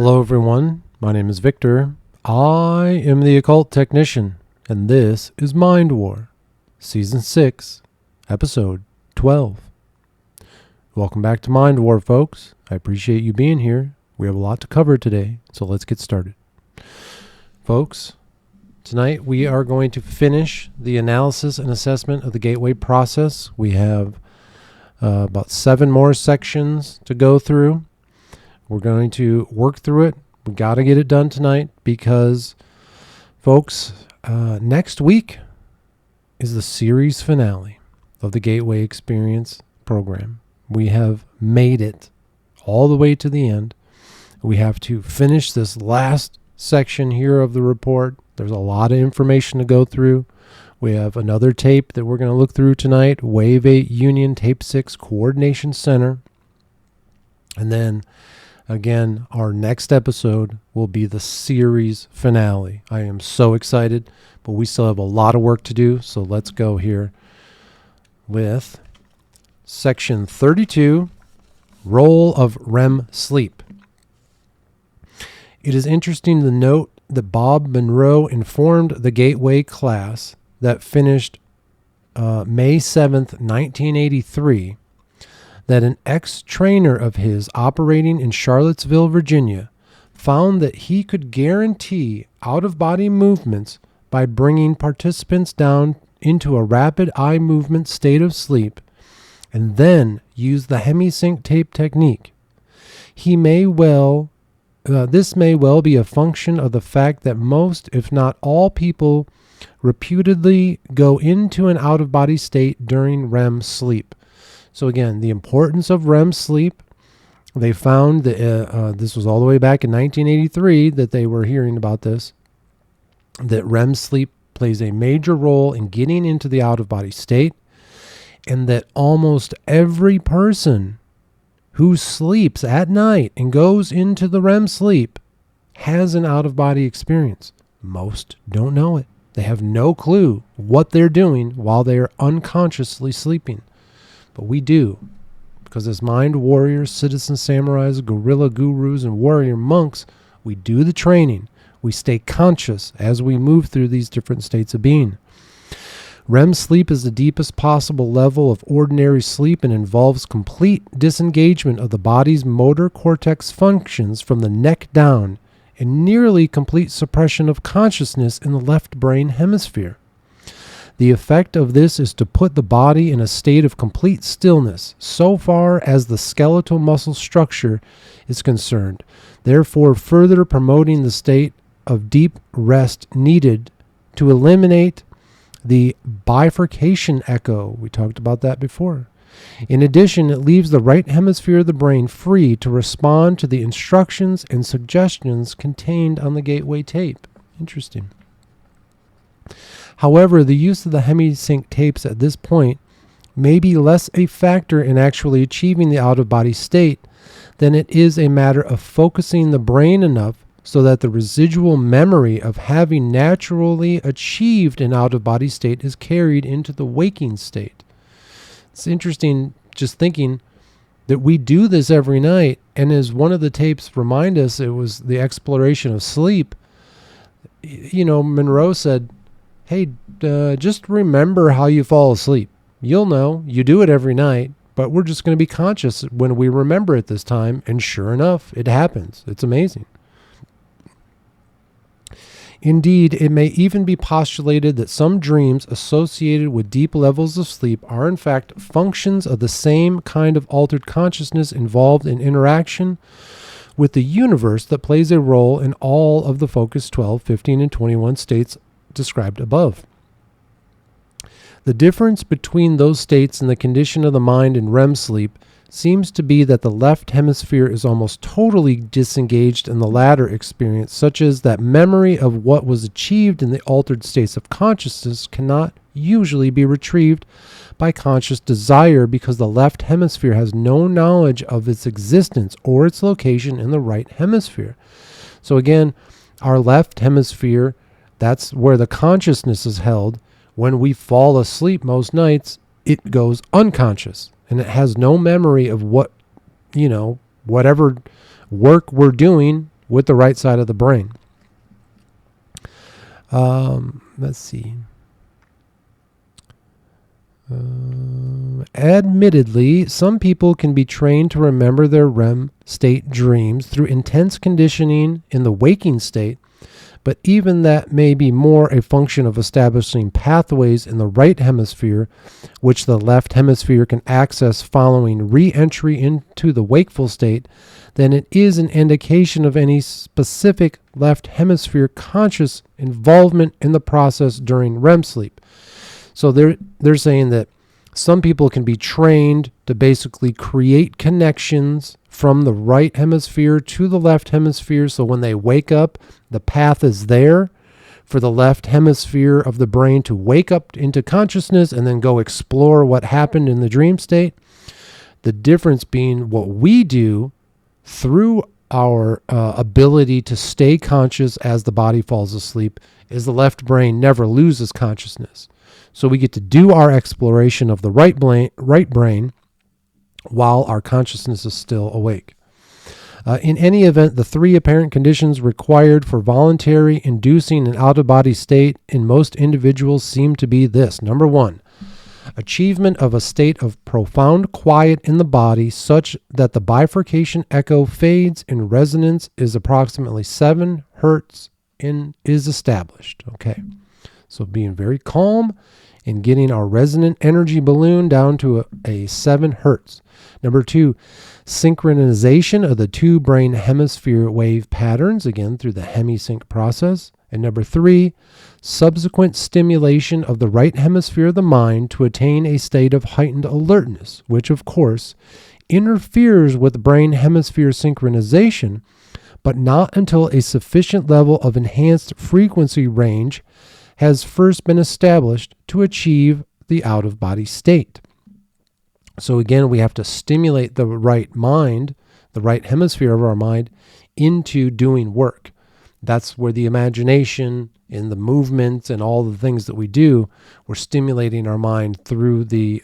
Hello everyone, my name is Victor. I am the Occult Technician, and this is Mind War, Season 6, Episode 12. Welcome back to Mind War, folks. I appreciate you being here. We have a lot to cover today, so let's get started. Folks, tonight we are going to finish the analysis and assessment of the gateway process. We have about 7 more sections to go through. We're going to work through it. We got to get it done tonight because, folks, next week is the series finale of the Gateway Experience program. We have made it all the way to the end. We have to finish this last section here of the report. There's a lot of information to go through. We have another tape that we're going to look through tonight, Wave 8 Union Tape 6 Coordination Center. And then again, our next episode will be the series finale. I am so excited, but we still have a lot of work to do, so let's go here with Section 32, Role of REM Sleep. It is interesting to note that Bob Monroe informed the Gateway class that finished May 7th, 1983, that an ex-trainer of his operating in Charlottesville, Virginia, found that he could guarantee out-of-body movements by bringing participants down into a rapid eye movement state of sleep and then use the hemi-sync tape technique. This may well be a function of the fact that most, if not all people, reputedly go into an out-of-body state during REM sleep. So again, the importance of REM sleep. They found that this was all the way back in 1983 that they were hearing about this, that REM sleep plays a major role in getting into the out-of-body state, and that almost every person who sleeps at night and goes into the REM sleep has an out-of-body experience. Most don't know it. They have no clue what they're doing while they are unconsciously sleeping. But we do, because as mind warriors, citizen samurais, guerrilla gurus, and warrior monks, we do the training. We stay conscious as we move through these different states of being. REM sleep is the deepest possible level of ordinary sleep and involves complete disengagement of the body's motor cortex functions from the neck down and nearly complete suppression of consciousness in the left brain hemisphere. The effect of this is to put the body in a state of complete stillness, so far as the skeletal muscle structure is concerned, therefore further promoting the state of deep rest needed to eliminate the bifurcation echo. We talked about that before. In addition, it leaves the right hemisphere of the brain free to respond to the instructions and suggestions contained on the gateway tape. Interesting. However, the use of the hemi-sync tapes at this point may be less a factor in actually achieving the out-of-body state than it is a matter of focusing the brain enough so that the residual memory of having naturally achieved an out-of-body state is carried into the waking state. It's interesting just thinking that we do this every night, and as one of the tapes remind us, it was the exploration of sleep. Monroe said, hey, just remember how you fall asleep. You'll know. You do it every night, but we're just going to be conscious when we remember it this time. And sure enough, it happens. It's amazing. Indeed, it may even be postulated that some dreams associated with deep levels of sleep are in fact functions of the same kind of altered consciousness involved in interaction with the universe that plays a role in all of the focus 12, 15, and 21 states described above. The difference between those states and the condition of the mind in REM sleep seems to be that the left hemisphere is almost totally disengaged in the latter experience, such as that memory of what was achieved in the altered states of consciousness cannot usually be retrieved by conscious desire because the left hemisphere has no knowledge of its existence or its location in the right hemisphere. So again, our left hemisphere, that's where the consciousness is held. When we fall asleep most nights, it goes unconscious and it has no memory of whatever work we're doing with the right side of the brain. Let's see. Admittedly, some people can be trained to remember their REM state dreams through intense conditioning in the waking state, but even that may be more a function of establishing pathways in the right hemisphere, which the left hemisphere can access following re-entry into the wakeful state, than it is an indication of any specific left hemisphere conscious involvement in the process during REM sleep. So they're saying that some people can be trained to basically create connections from the right hemisphere to the left hemisphere. So when they wake up, the path is there for the left hemisphere of the brain to wake up into consciousness and then go explore what happened in the dream state. The difference being what we do through our ability to stay conscious as the body falls asleep is the left brain never loses consciousness. So we get to do our exploration of the right brain while our consciousness is still awake. In any event, the three apparent conditions required for voluntary inducing an out-of-body state in most individuals seem to be this. Number one, achievement of a state of profound quiet in the body such that the bifurcation echo fades in resonance is approximately 7 hertz is established. Okay, so being very calm and getting our resonant energy balloon down to a 7 hertz. Number two, synchronization of the two brain hemisphere wave patterns, again through the hemi-sync process. And number three, subsequent stimulation of the right hemisphere of the mind to attain a state of heightened alertness, which of course interferes with brain hemisphere synchronization, but not until a sufficient level of enhanced frequency range has first been established to achieve the out-of-body state. So again, we have to stimulate the right mind, the right hemisphere of our mind, into doing work. That's where the imagination and the movements and all the things that we do, we're stimulating our mind through the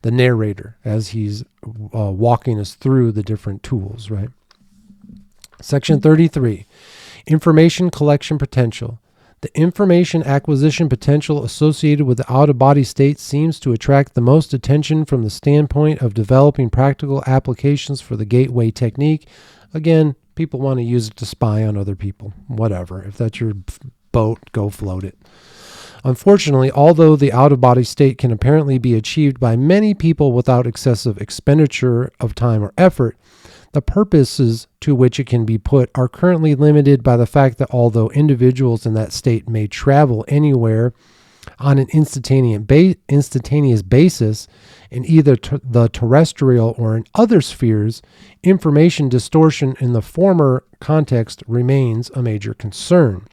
narrator as he's walking us through the different tools, right? Section 33, information collection potential. The information acquisition potential associated with the out-of-body state seems to attract the most attention from the standpoint of developing practical applications for the gateway technique. Again, people want to use it to spy on other people. Whatever. If that's your boat, go float it. Unfortunately, although the out-of-body state can apparently be achieved by many people without excessive expenditure of time or effort, the purposes to which it can be put are currently limited by the fact that although individuals in that state may travel anywhere on an instantaneous basis in either the terrestrial or in other spheres, information distortion in the former context remains a major concern.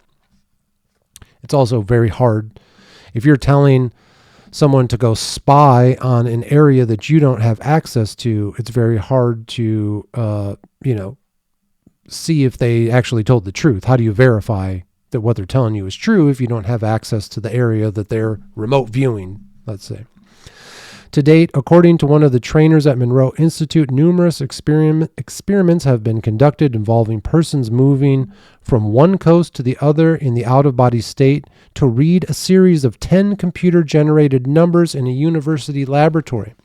It's also very hard if you're telling someone to go spy on an area that you don't have access to. It's very hard to, see if they actually told the truth. How do you verify that what they're telling you is true if you don't have access to the area that they're remote viewing, let's say? To date, according to one of the trainers at Monroe Institute, numerous experiments have been conducted involving persons moving from one coast to the other in the out-of-body state to read a series of 10 computer-generated numbers in a university laboratory.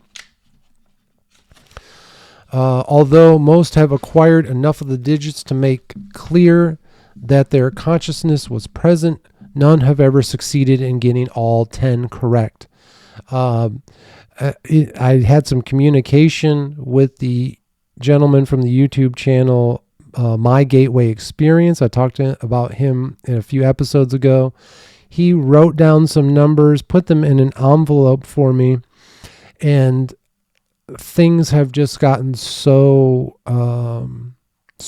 Although most have acquired enough of the digits to make clear that their consciousness was present, none have ever succeeded in getting all 10 correct. I had some communication with the gentleman from the YouTube channel, My Gateway Experience. I talked about him in a few episodes ago. He wrote down some numbers, put them in an envelope for me, and things have just gotten so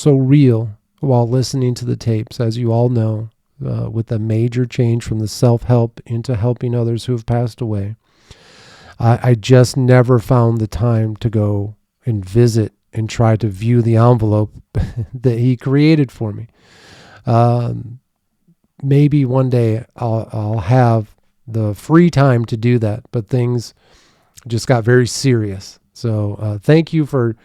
real while listening to the tapes, as you all know, with the major change from the self-help into helping others who have passed away. I just never found the time to go and visit and try to view the envelope that he created for me. Maybe one day I'll have the free time to do that, but things just got very serious. So thank you for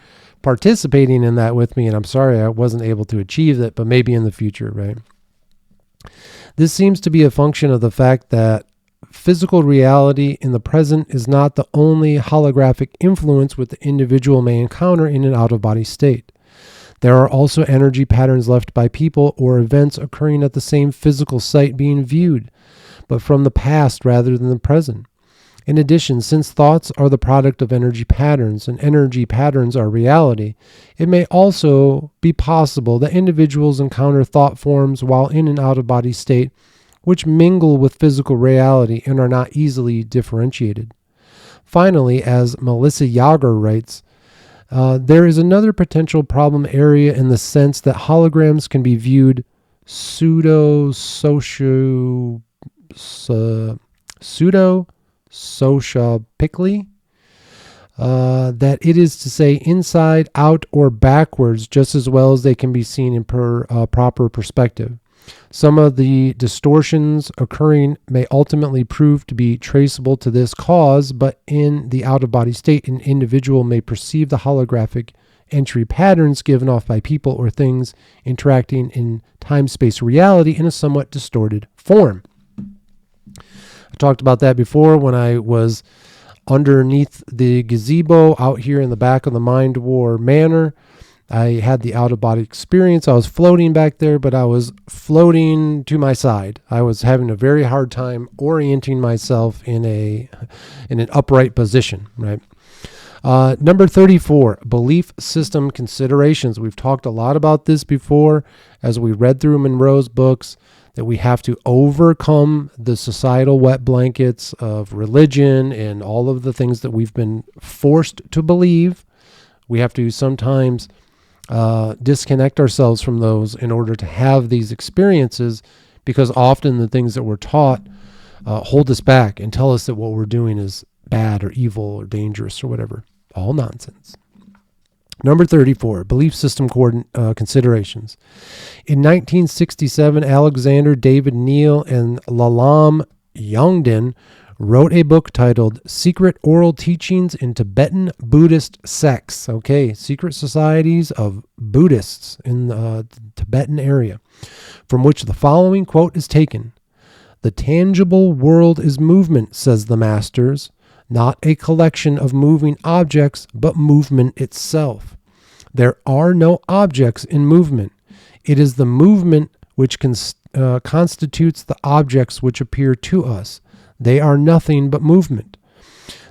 participating in that with me, and I'm sorry I wasn't able to achieve that, but maybe in the future, right? This seems to be a function of the fact that physical reality in the present is not the only holographic influence which the individual may encounter in an out-of-body state. There are also energy patterns left by people or events occurring at the same physical site being viewed, but from the past rather than the present. In addition, since thoughts are the product of energy patterns and energy patterns are reality, it may also be possible that individuals encounter thought forms while in an out-of-body state which mingle with physical reality and are not easily differentiated. Finally, as Melissa Yager writes, there is another potential problem area in the sense that holograms can be viewed pseudo-sociopically, that it is to say inside, out, or backwards, just as well as they can be seen in proper perspective. Some of the distortions occurring may ultimately prove to be traceable to this cause, but in the out-of-body state, an individual may perceive the holographic entry patterns given off by people or things interacting in time-space reality in a somewhat distorted form. I talked about that before when I was underneath the gazebo out here in the back of the Mind War Manor. I had the out-of-body experience. I was floating back there, but I was floating to my side. I was having a very hard time orienting myself in an upright position, right? Number 34, belief system considerations. We've talked a lot about this before as we read through Monroe's books, that we have to overcome the societal wet blankets of religion and all of the things that we've been forced to believe. We have to sometimes disconnect ourselves from those in order to have these experiences, because often the things that we're taught hold us back and tell us that what we're doing is bad or evil or dangerous or whatever. All nonsense. Number 34, belief system considerations. In 1967, Alexander David Neal and Lalam Yongden wrote a book titled Secret Oral Teachings in Tibetan Buddhist Sects. Okay, secret societies of Buddhists in the Tibetan area, from which the following quote is taken. "The tangible world is movement, says the masters, not a collection of moving objects, but movement itself. There are no objects in movement. It is the movement which constitutes the objects which appear to us. They are nothing but movement.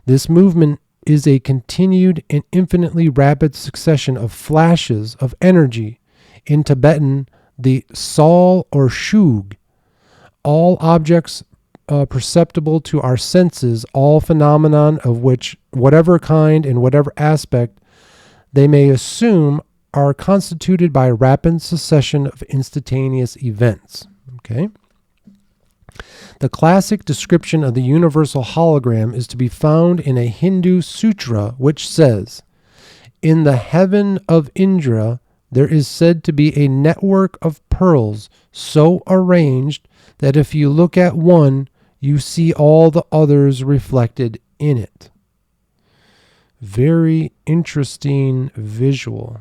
This movement is a continued and infinitely rapid succession of flashes of energy, in Tibetan, the Sol or Shug. All objects perceptible to our senses, all phenomenon of which, whatever kind and whatever aspect they may assume, are constituted by a rapid succession of instantaneous events." Okay. The classic description of the universal hologram is to be found in a Hindu sutra which says, "In the heaven of Indra, there is said to be a network of pearls so arranged that if you look at one, you see all the others reflected in it." Very interesting visual.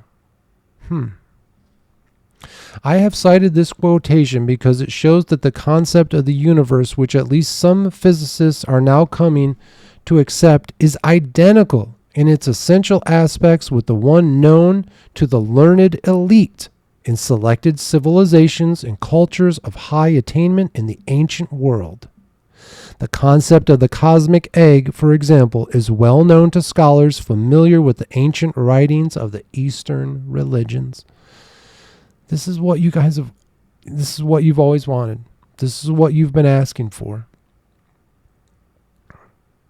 I have cited this quotation because it shows that the concept of the universe, which at least some physicists are now coming to accept, is identical in its essential aspects with the one known to the learned elite in selected civilizations and cultures of high attainment in the ancient world. The concept of the cosmic egg, for example, is well known to scholars familiar with the ancient writings of the Eastern religions. This is what you guys have, this is what you've always wanted. This is what you've been asking for.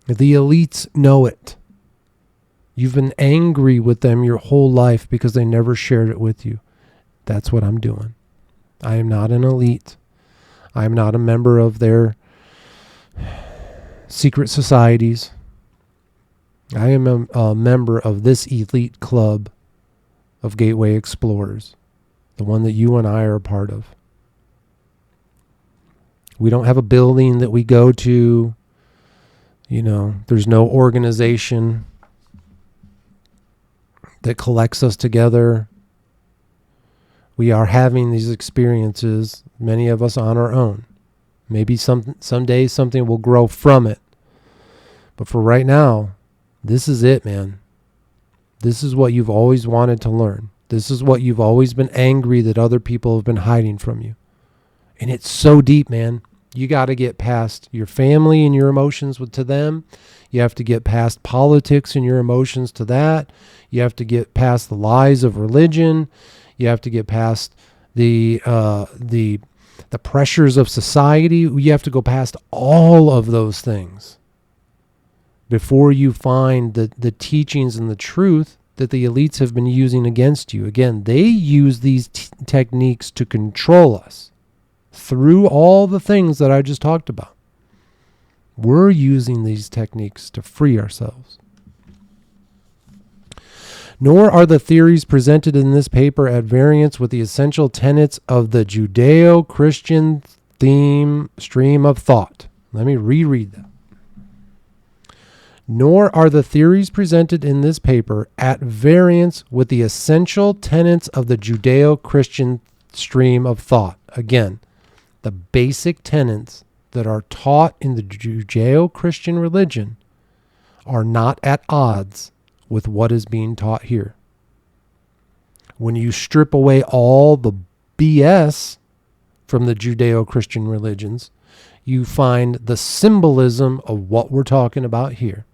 The elites know it. You've been angry with them your whole life because they never shared it with you. That's what I'm doing. I am not an elite. I am not a member of their secret societies. I am a member of this elite club of Gateway Explorers, the one that you and I are a part of. We don't have a building that we go to. You know, there's no organization. that collects us together. We are having these experiences, many of us on our own. Maybe someday something will grow from it. But for right now, this is it, man. This is what you've always wanted to learn. This is what you've always been angry that other people have been hiding from you. And it's so deep, man. You got to get past your family and your emotions to them. You have to get past politics and your emotions to that. You have to get past the lies of religion. You have to get past the pressures of society. You have to go past all of those things before you find the teachings and the truth that the elites have been using against you. Again, they use these techniques to control us through all the things that I just talked about. We're using these techniques to free ourselves. Nor are the theories presented in this paper at variance with the essential tenets of the Judeo-Christian stream of thought. Let me reread that. Nor are the theories presented in this paper at variance with the essential tenets of the Judeo-Christian stream of thought. Again, the basic tenets that are taught in the Judeo-Christian religion are not at odds with what is being taught here. When you strip away all the BS from the Judeo-Christian religions, you find the symbolism of what we're talking about here.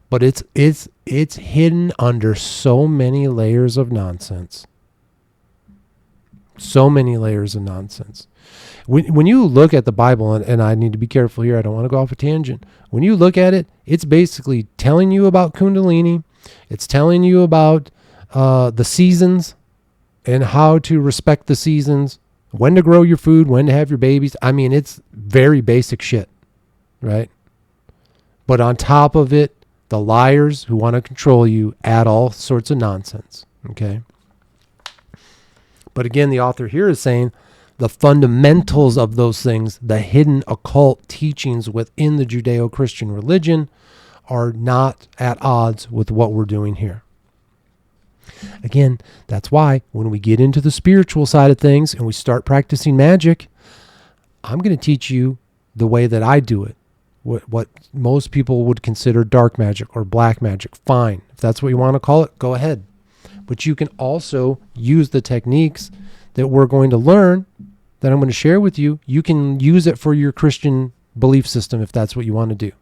But it's hidden under so many layers of nonsense. So many layers of nonsense. When you look at the Bible, and I need to be careful here, I don't want to go off a tangent. When you look at it, it's basically telling you about Kundalini. It's telling you about the seasons and how to respect the seasons, when to grow your food, when to have your babies. I mean, it's very basic shit, right? But on top of it, the liars who want to control you add all sorts of nonsense, okay? But again, the author here is saying the fundamentals of those things, the hidden occult teachings within the Judeo-Christian religion, are not at odds with what we're doing here. Again, that's why when we get into the spiritual side of things and we start practicing magic, I'm going to teach you the way that I do it. What most people would consider dark magic or black magic. Fine. If that's what you want to call it, go ahead. But you can also use the techniques that we're going to learn, that I'm going to share with you. You can use it for your Christian belief system if that's what you want to do.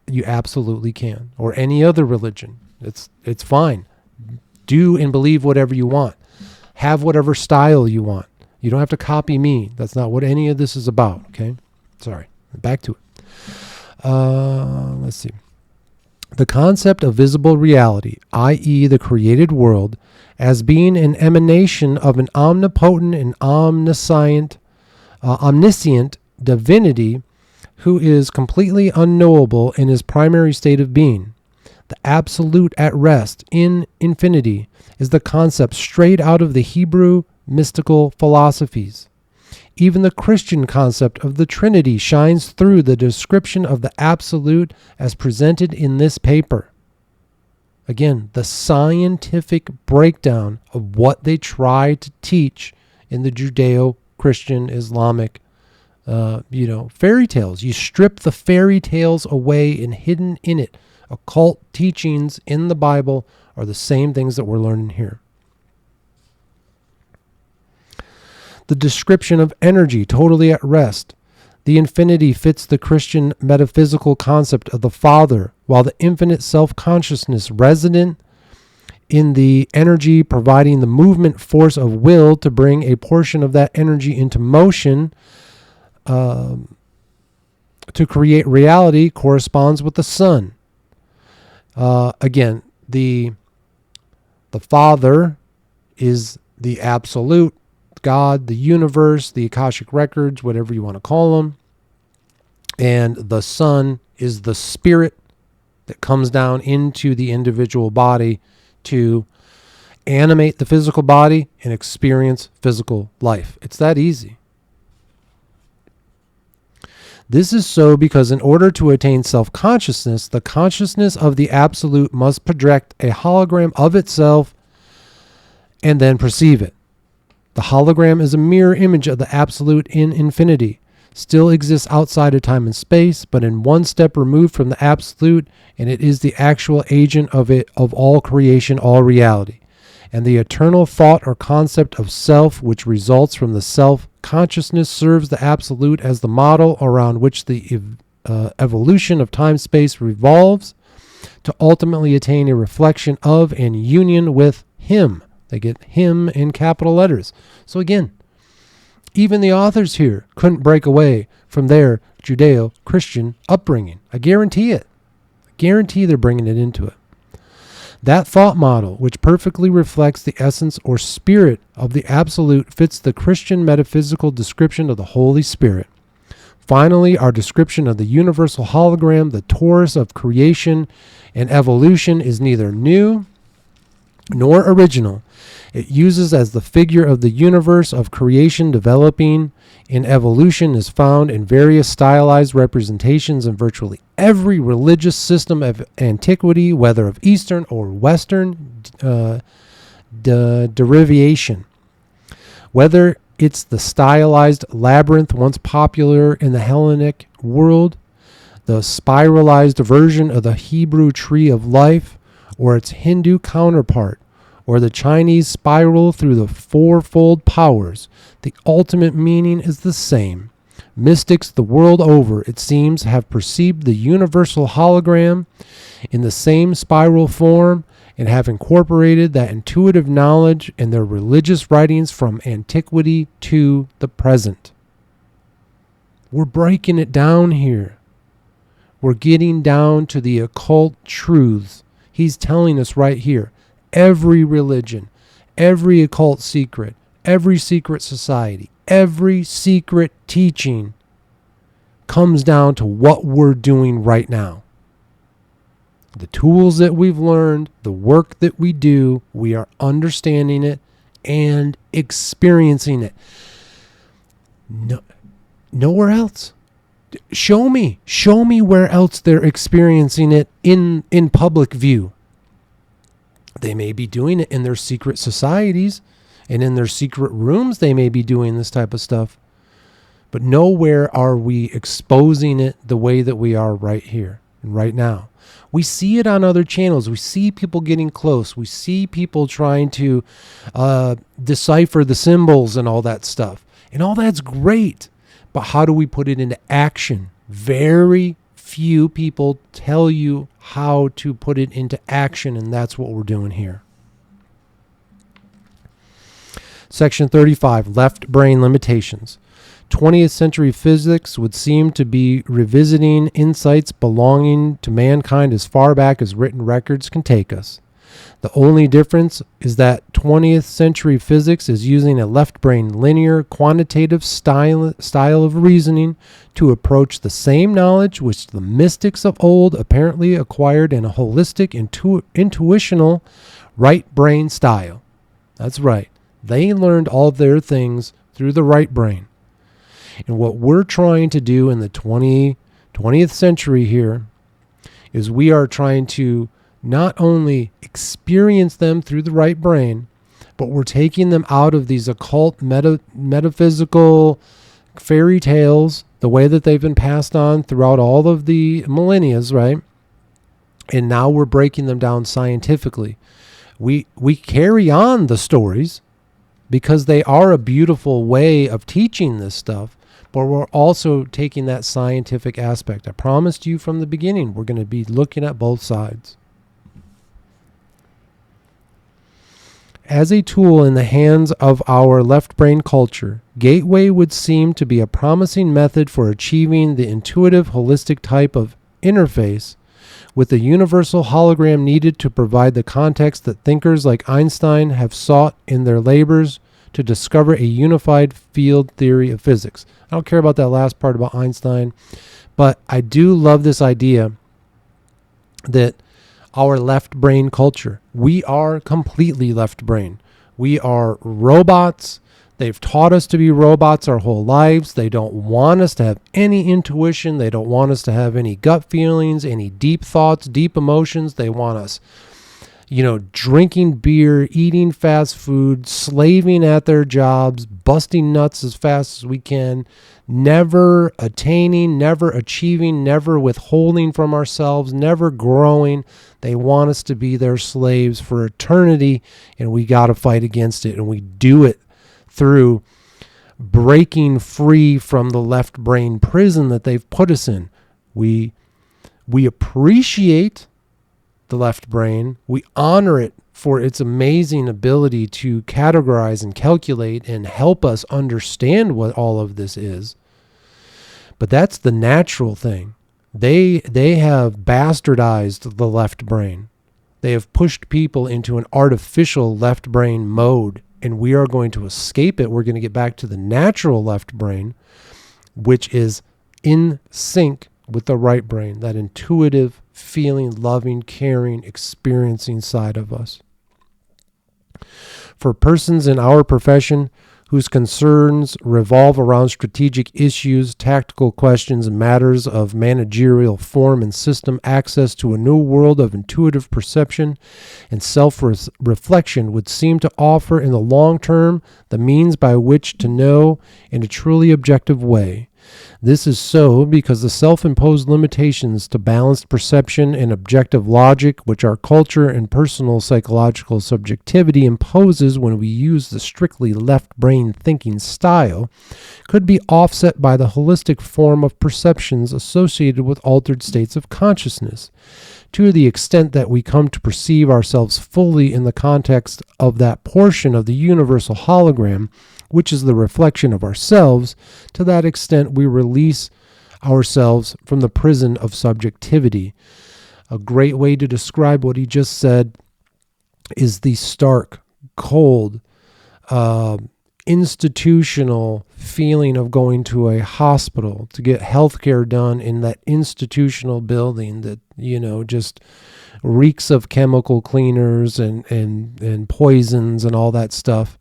You absolutely can. Or any other religion. It's fine. Do and believe whatever you want. Have whatever style you want. You don't have to copy me. That's not what any of this is about, okay? Sorry. Back to it. Let's see. The concept of visible reality, i.e. the created world, as being an emanation of an omnipotent and omniscient divinity who is completely unknowable in his primary state of being. The absolute at rest in infinity is the concept straight out of the Hebrew mystical philosophies. Even the Christian concept of the Trinity shines through the description of the absolute as presented in this paper. Again, the scientific breakdown of what they try to teach in the Judeo-Christian Islamic fairy tales. You strip the fairy tales away, and hidden in it, occult teachings in the Bible are the same things that we're learning here. The description of energy totally at rest. The infinity fits the Christian metaphysical concept of the Father, while the infinite self-consciousness resident in the energy providing the movement force of will to bring a portion of that energy into motion to create reality corresponds with the Son. Again, the Father is the absolute God, the universe, the Akashic records, whatever you want to call them. And the Son is the spirit that comes down into the individual body to animate the physical body and experience physical life. It's that easy. This is so because in order to attain self-consciousness, the consciousness of the absolute must project a hologram of itself and then perceive it. The hologram is a mirror image of the absolute in infinity, still exists outside of time and space, but in one step removed from the absolute, and it is the actual agent of all creation, all reality. And the eternal thought or concept of self, which results from the self-consciousness, serves the absolute as the model around which the evolution of time-space revolves to ultimately attain a reflection of and union with Him. They get Him in capital letters. So again, even the authors here couldn't break away from their Judeo-Christian upbringing. I guarantee it. I guarantee they're bringing it into it. That thought model, which perfectly reflects the essence or spirit of the absolute, fits the Christian metaphysical description of the Holy Spirit. Finally, our description of the universal hologram, the torus of creation and evolution, is neither new nor original. It uses as the figure of the universe of creation developing in evolution is found in various stylized representations in virtually every religious system of antiquity, whether of Eastern or Western derivation. Whether it's the stylized labyrinth once popular in the Hellenic world, the spiralized version of the Hebrew tree of life, or its Hindu counterpart, or the Chinese spiral through the fourfold powers, the ultimate meaning is the same. Mystics the world over, it seems, have perceived the universal hologram in the same spiral form and have incorporated that intuitive knowledge in their religious writings from antiquity to the present. We're breaking it down here. We're getting down to the occult truths. He's telling us right here. Every religion, every occult secret, every secret society, every secret teaching comes down to what we're doing right now. The tools that we've learned, the work that we do, we are understanding it and experiencing it. Nowhere else. Show me where else they're experiencing it in public view. They may be doing it in their secret societies and in their secret rooms. They may be doing this type of stuff. But nowhere are we exposing it the way that we are right here and right now. We see it on other channels. We see people getting close. We see people trying to decipher the symbols and all that stuff. And all that's great. But how do we put it into action? Very few people tell you how to put it into action, and that's what we're doing here. Section 35, left brain limitations. 20th century physics would seem to be revisiting insights belonging to mankind as far back as written records can take us. The only difference is that 20th century physics is using a left brain linear quantitative style of reasoning to approach the same knowledge which the mystics of old apparently acquired in a holistic, intuitional right brain style. That's right. They learned all their things through the right brain. And what we're trying to do in the 20th century here is we are trying to not only experience them through the right brain, but we're taking them out of these occult metaphysical fairy tales, the way that they've been passed on throughout all of the millennia, right? And now we're breaking them down scientifically. We carry on the stories because they are a beautiful way of teaching this stuff, but we're also taking that scientific aspect. I promised you from the beginning, we're going to be looking at both sides. As a tool in the hands of our left brain culture, Gateway would seem to be a promising method for achieving the intuitive, holistic type of interface with the universal hologram needed to provide the context that thinkers like Einstein have sought in their labors to discover a unified field theory of physics. I don't care about that last part about Einstein, but I do love this idea that our left brain culture, we are completely left brain. We are robots They've taught us to be robots our whole lives. They don't want us to have any intuition. They don't want us to have any gut feelings, any deep thoughts, deep emotions. They want us, drinking beer, eating fast food, slaving at their jobs, busting nuts as fast as we can, never attaining, never achieving, never withholding from ourselves, never growing. They want us to be their slaves for eternity, and we got to fight against it, and we do it through breaking free from the left brain prison that they've put us in. We appreciate the left brain. We honor it for its amazing ability to categorize and calculate and help us understand what all of this is. But that's the natural thing. They have bastardized the left brain. They have pushed people into an artificial left brain mode, and we are going to escape it. We're going to get back to the natural left brain, which is in sync with the right brain, that intuitive, feeling, loving, caring, experiencing side of us. For persons in our profession whose concerns revolve around strategic issues, tactical questions, and matters of managerial form and system, access to a new world of intuitive perception and self-reflection would seem to offer in the long term the means by which to know in a truly objective way. This is so because the self-imposed limitations to balanced perception and objective logic, which our culture and personal psychological subjectivity imposes when we use the strictly left-brain thinking style, could be offset by the holistic form of perceptions associated with altered states of consciousness. To the extent that we come to perceive ourselves fully in the context of that portion of the universal hologram, which is the reflection of ourselves, to that extent we release ourselves from the prison of subjectivity. A great way to describe what he just said is the stark, cold, institutional feeling of going to a hospital to get healthcare done in that institutional building that, just reeks of chemical cleaners and poisons and all that stuff.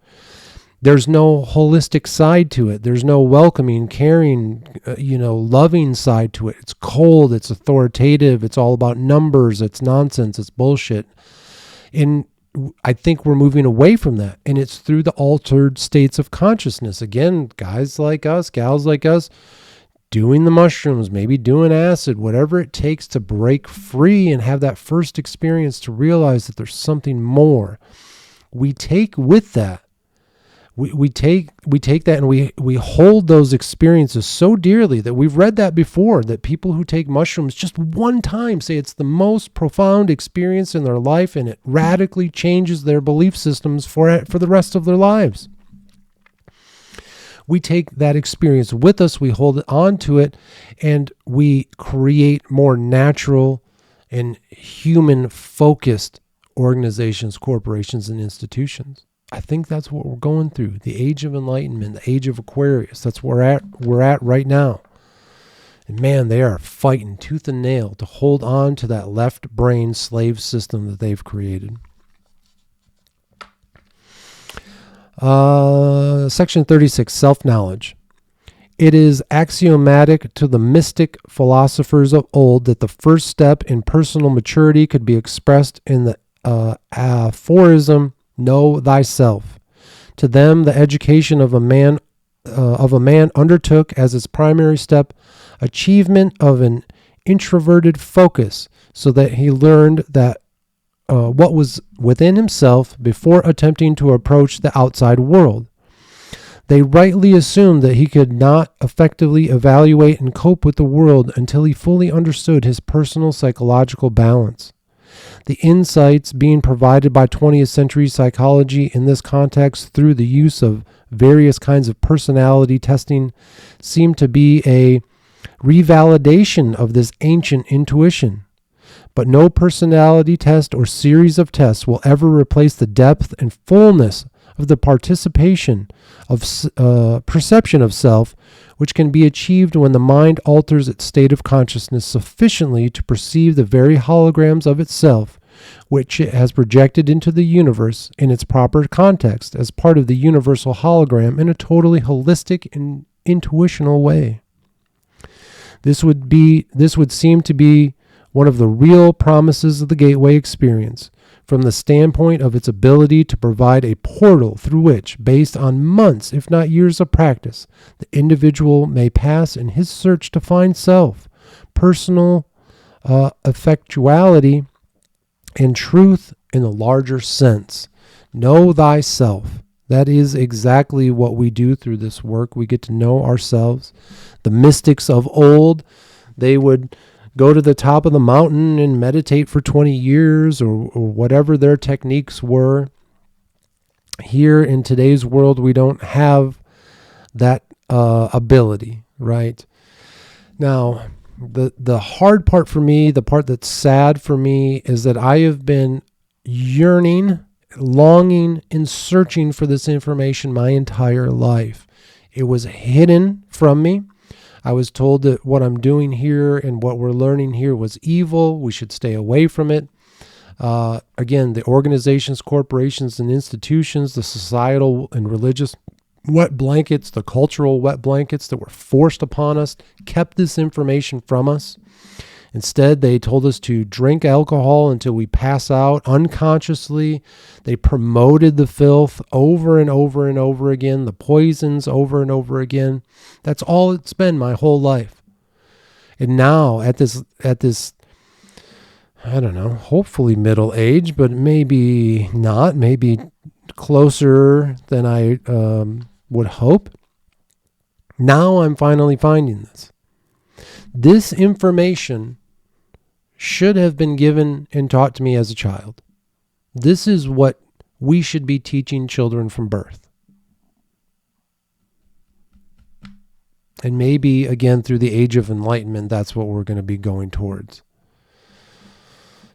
There's no holistic side to it. There's no welcoming, caring, loving side to it. It's cold. It's authoritative. It's all about numbers. It's nonsense. It's bullshit. And I think we're moving away from that. And it's through the altered states of consciousness. Again, guys like us, gals like us, doing the mushrooms, maybe doing acid, whatever it takes to break free and have that first experience to realize that there's something more. We take with that. We take that and we hold those experiences so dearly that we've read that before, that people who take mushrooms just one time say it's the most profound experience in their life and it radically changes their belief systems for the rest of their lives. We take that experience with us, we hold on to it, and we create more natural and human-focused organizations, corporations, and institutions. I think that's what we're going through. The age of enlightenment, the age of Aquarius. That's where we're at right now. And man, they are fighting tooth and nail to hold on to that left brain slave system that they've created. Section 36, self-knowledge. It is axiomatic to the mystic philosophers of old that the first step in personal maturity could be expressed in the aphorism, know thyself. To them, the education of a man undertook as its primary step achievement of an introverted focus, so that he learned that what was within himself before attempting to approach the outside world. They rightly assumed that he could not effectively evaluate and cope with the world until he fully understood his personal psychological balance. The insights being provided by 20th century psychology in this context through the use of various kinds of personality testing seem to be a revalidation of this ancient intuition. But no personality test or series of tests will ever replace the depth and fullness of the participation of perception of self, which can be achieved when the mind alters its state of consciousness sufficiently to perceive the very holograms of itself, which it has projected into the universe in its proper context as part of the universal hologram in a totally holistic and intuitional way. This would seem to be one of the real promises of the gateway experience, from the standpoint of its ability to provide a portal through which, based on months, if not years of practice, the individual may pass in his search to find self, personal effectuality, and truth in the larger sense. Know thyself. That is exactly what we do through this work. We get to know ourselves. The mystics of old, they would go to the top of the mountain and meditate for 20 years or whatever their techniques were. Here in today's world, we don't have that ability, right? Now, the hard part for me, the part that's sad for me, is that I have been yearning, longing, and searching for this information my entire life. It was hidden from me. I was told that what I'm doing here and what we're learning here was evil. We should stay away from it. Again, the organizations, corporations, and institutions, the societal and religious wet blankets, the cultural wet blankets that were forced upon us, kept this information from us. Instead, they told us to drink alcohol until we pass out unconsciously. They promoted the filth over and over and over again, the poisons over and over again. That's all it's been my whole life. And now at this, I don't know, hopefully middle age, but maybe not, maybe closer than I would hope. Now I'm finally finding this. This information should have been given and taught to me as a child. This is what we should be teaching children from birth. And maybe, again, through the age of enlightenment, that's what we're going to be going towards.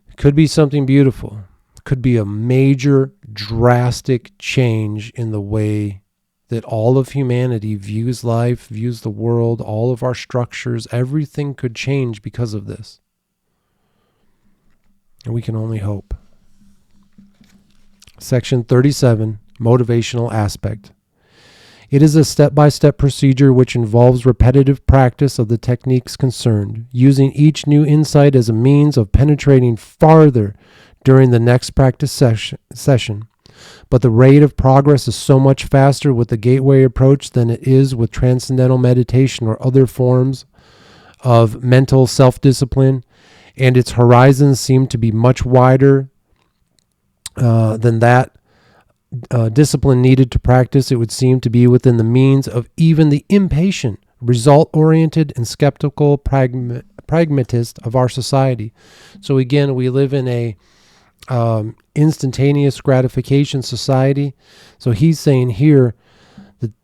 It could be something beautiful. It could be a major, drastic change in the way that all of humanity views life, views the world, all of our structures. Everything could change because of this. And we can only hope. Section 37, Motivational Aspect. It is a step-by-step procedure which involves repetitive practice of the techniques concerned, using each new insight as a means of penetrating farther during the next practice session. But the rate of progress is so much faster with the gateway approach than it is with transcendental meditation or other forms of mental self-discipline, and its horizons seem to be much wider than that discipline needed to practice. It would seem to be within the means of even the impatient, result-oriented, and skeptical pragmatist of our society. So again, we live in a instantaneous gratification society. So he's saying here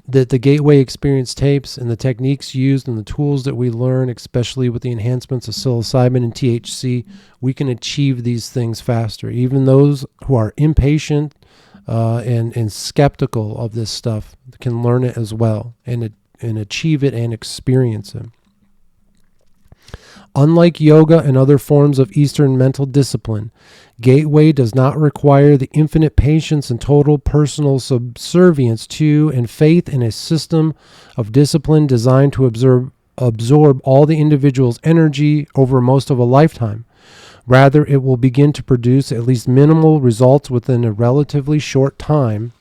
that the gateway experience tapes and the techniques used and the tools that we learn, especially with the enhancements of psilocybin and THC, we can achieve these things faster. Even those who are impatient and skeptical of this stuff can learn it as well and achieve it and experience it. Unlike yoga and other forms of Eastern mental discipline, gateway does not require the infinite patience and total personal subservience to and faith in a system of discipline designed to absorb all the individual's energy over most of a lifetime. Rather, it will begin to produce at least minimal results within a relatively short time.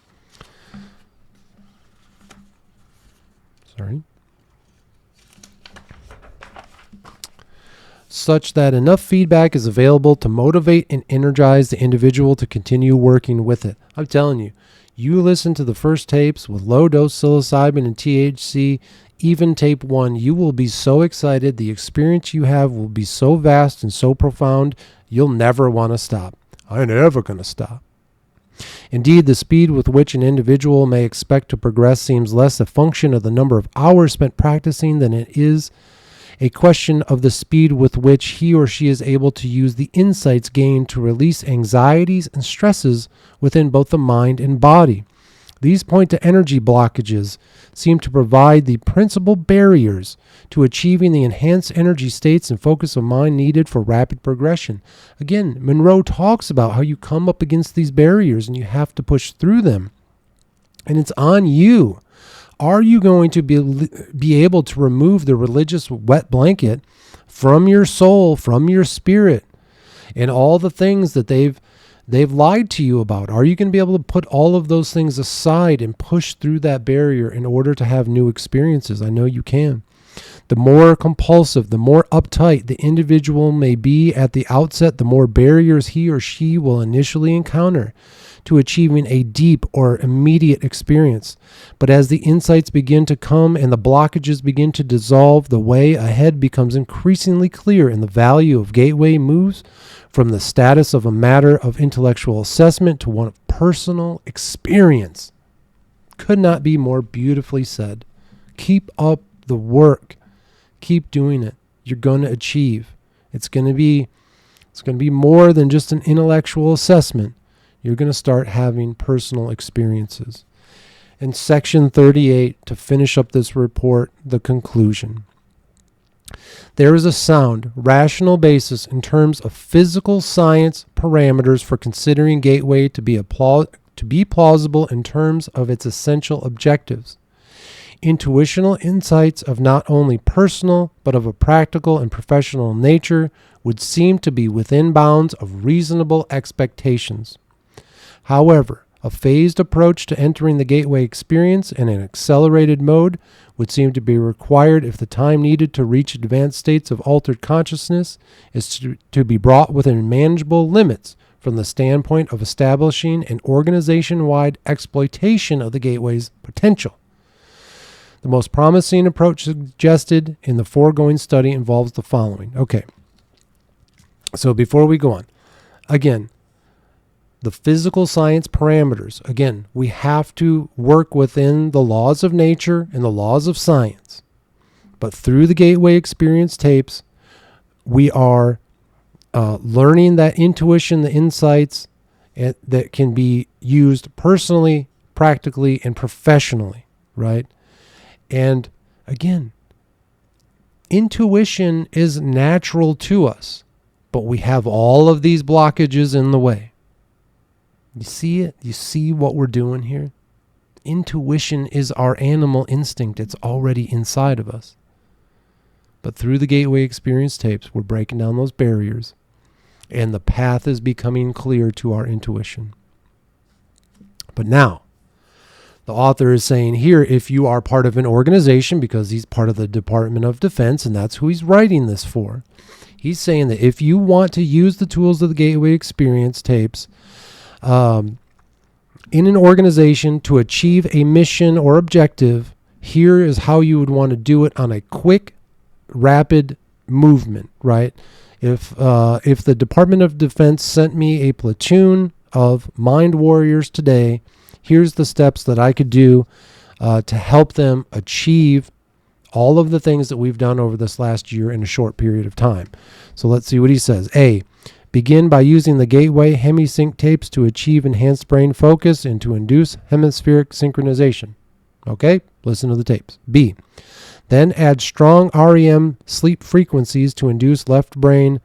Such that enough feedback is available to motivate and energize the individual to continue working with it. I'm telling you, you listen to the first tapes with low-dose psilocybin and THC, even tape 1, you will be so excited. The experience you have will be so vast and so profound, you'll never want to stop. I ain't ever going to stop. Indeed, the speed with which an individual may expect to progress seems less a function of the number of hours spent practicing than it is a question of the speed with which he or she is able to use the insights gained to release anxieties and stresses within both the mind and body. These point to energy blockages seem to provide the principal barriers to achieving the enhanced energy states and focus of mind needed for rapid progression. Again, Monroe talks about how you come up against these barriers and you have to push through them. And it's on you. Are you going to be able to remove the religious wet blanket from your soul, from your spirit, and all the things that they've lied to you about? Are you going to be able to put all of those things aside and push through that barrier in order to have new experiences? I know you can. The more compulsive, the more uptight the individual may be at the outset, the more barriers he or she will initially encounter to achieving a deep or immediate experience. But as the insights begin to come and the blockages begin to dissolve, the way ahead becomes increasingly clear, and the value of Gateway moves from the status of a matter of intellectual assessment to one of personal experience. Could not be more beautifully said. Keep up the work. Keep doing it. You're going to achieve. It's going to be more than just an intellectual assessment. You're going to start having personal experiences. In section 38, to finish up this report, the conclusion. There is a sound, rational basis in terms of physical science parameters for considering Gateway to be plausible in terms of its essential objectives. Intuitional insights of not only personal, but of a practical and professional nature would seem to be within bounds of reasonable expectations. However, a phased approach to entering the Gateway experience in an accelerated mode would seem to be required if the time needed to reach advanced states of altered consciousness is to be brought within manageable limits from the standpoint of establishing an organization-wide exploitation of the Gateway's potential. The most promising approach suggested in the foregoing study involves the following. Okay, so before we go on, again, the physical science parameters. Again, we have to work within the laws of nature and the laws of science. But through the Gateway experience tapes, we are learning that intuition, the insights that can be used personally, practically, and professionally, right? And again, intuition is natural to us, but we have all of these blockages in the way. You see it? You see what we're doing here? Intuition is our animal instinct. It's already inside of us. But through the Gateway experience tapes, we're breaking down those barriers, and the path is becoming clear to our intuition. But now, the author is saying here, if you are part of an organization, because he's part of the Department of Defense, and that's who he's writing this for, he's saying that if you want to use the tools of the Gateway experience tapes in an organization to achieve a mission or objective, here is how you would want to do it on a quick, rapid movement, right? If the Department of Defense sent me a platoon of mind warriors today, here's the steps that I could do to help them achieve all of the things that we've done over this last year in a short period of time. So let's see what he says. A, begin by using the Gateway hemi-sync tapes to achieve enhanced brain focus and to induce hemispheric synchronization. Okay, listen to the tapes. B, then add strong REM sleep frequencies to induce left brain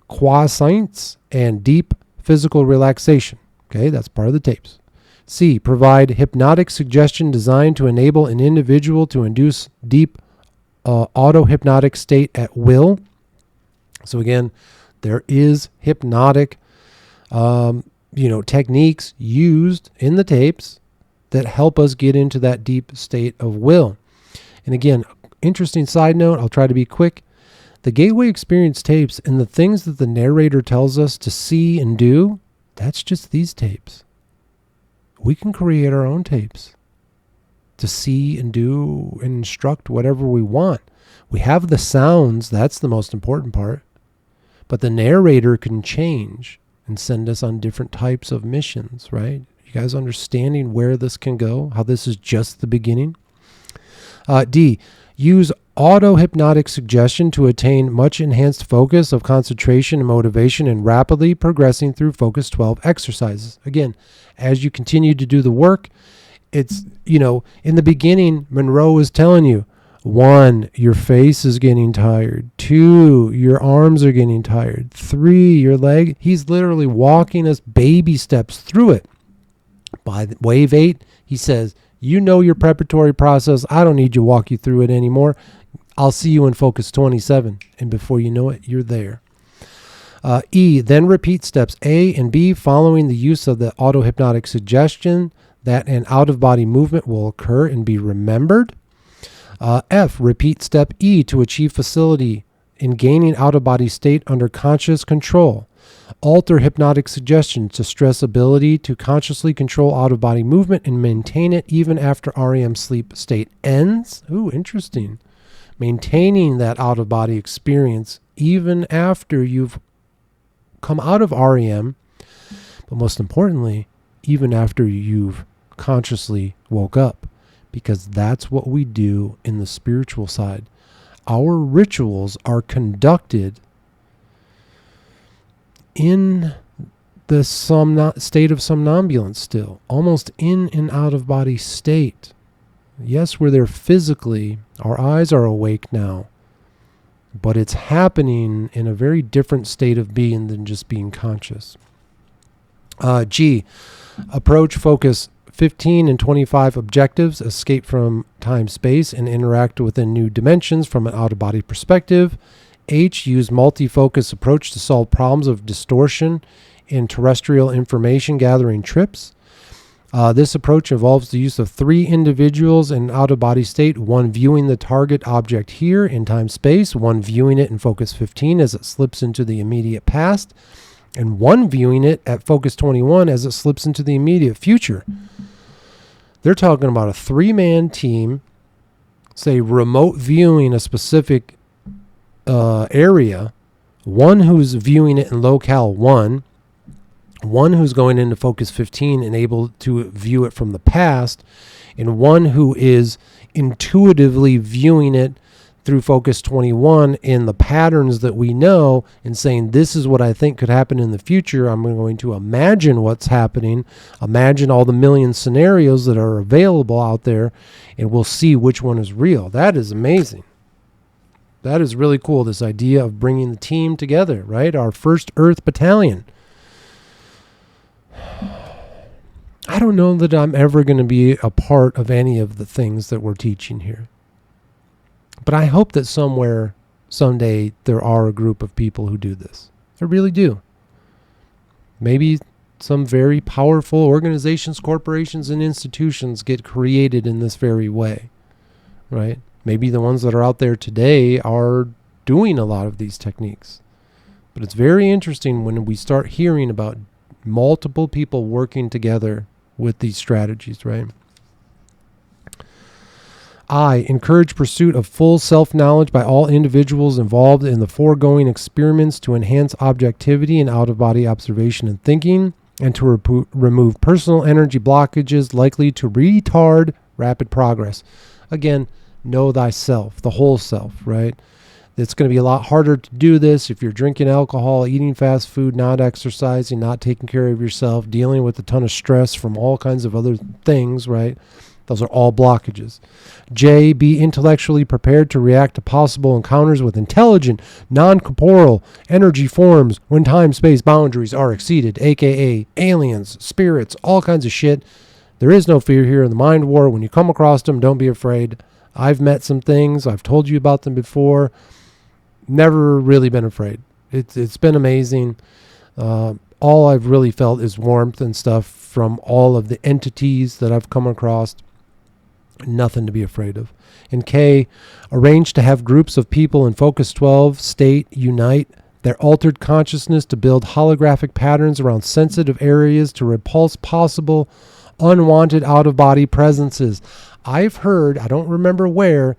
quiescence and deep physical relaxation. Okay, that's part of the tapes. C, provide hypnotic suggestion designed to enable an individual to induce deep auto-hypnotic state at will. So again, there is hypnotic techniques used in the tapes that help us get into that deep state of will. And again, interesting side note, I'll try to be quick. The Gateway experience tapes and the things that the narrator tells us to see and do, that's just these tapes. We can create our own tapes to see and do and instruct whatever we want. We have the sounds, that's the most important part. But the narrator can change and send us on different types of missions, right? You guys understanding where this can go, how this is just the beginning? D, use auto-hypnotic suggestion to attain much enhanced focus of concentration and motivation and rapidly progressing through Focus 12 exercises. Again, as you continue to do the work, It's, in the beginning, Monroe was telling you, 1, your face is getting tired. 2, your arms are getting tired. 3, your leg. He's literally walking us baby steps through it. By wave 8, he says, your preparatory process. I don't need to walk you through it anymore. I'll see you in focus 27. And before you know it, you're there. E, then repeat steps A and B following the use of the auto-hypnotic suggestion that an out-of-body movement will occur and be remembered. F, repeat step E to achieve facility in gaining out-of-body state under conscious control. Alter hypnotic suggestion to stress ability to consciously control out-of-body movement and maintain it even after REM sleep state ends. Ooh, interesting. Maintaining that out-of-body experience even after you've come out of REM, but most importantly, even after you've consciously woke up, because that's what we do in the spiritual side. Our rituals are conducted in the state of somnambulance still, almost in and out of body state. Yes, we're there physically. Our eyes are awake now, but it's happening in a very different state of being than just being conscious. G, approach focus 15 and 25 objectives, escape from time, space, and interact within new dimensions from an out-of-body perspective. H, use multi-focus approach to solve problems of distortion in terrestrial information gathering trips. This approach involves the use of 3 individuals in out-of-body state, 1 viewing the target object here in time-space, 1 viewing it in focus 15 as it slips into the immediate past, and 1 viewing it at focus 21 as it slips into the immediate future. They're talking about a 3-man team, say remote viewing a specific area, 1 who's viewing it in locale 1 who's going into focus 15 and able to view it from the past, and 1 who is intuitively viewing it through focus 21 in the patterns that we know and saying, this is what I think could happen in the future. I'm going to imagine what's happening, imagine all the million scenarios that are available out there, and we'll see which one is real. That is amazing. That is really cool, this idea of bringing the team together, right? Our first Earth Battalion. I don't know that I'm ever going to be a part of any of the things that we're teaching here. But I hope that somewhere, someday, there are a group of people who do this. I really do. Maybe some very powerful organizations, corporations, and institutions get created in this very way, right? Maybe the ones that are out there today are doing a lot of these techniques. But it's very interesting when we start hearing about multiple people working together with these strategies, right? I, encourage pursuit of full self-knowledge by all individuals involved in the foregoing experiments to enhance objectivity and out-of-body observation and thinking, and to remove personal energy blockages likely to retard rapid progress. Again, know thyself, the whole self, right? It's going to be a lot harder to do this if you're drinking alcohol, eating fast food, not exercising, not taking care of yourself, dealing with a ton of stress from all kinds of other things, right? Those are all blockages. J, be intellectually prepared to react to possible encounters with intelligent, non-corporeal energy forms when time-space boundaries are exceeded, aka aliens, spirits, all kinds of shit. There is no fear here in the mind war. When you come across them, don't be afraid. I've met some things. I've told you about them before. Never really been afraid. It's been amazing. All I've really felt is warmth and stuff from all of the entities that I've come across. Nothing to be afraid of. And K, arrange to have groups of people in Focus 12 state unite their altered consciousness to build holographic patterns around sensitive areas to repulse possible unwanted out-of-body presences. I've heard, I don't remember where,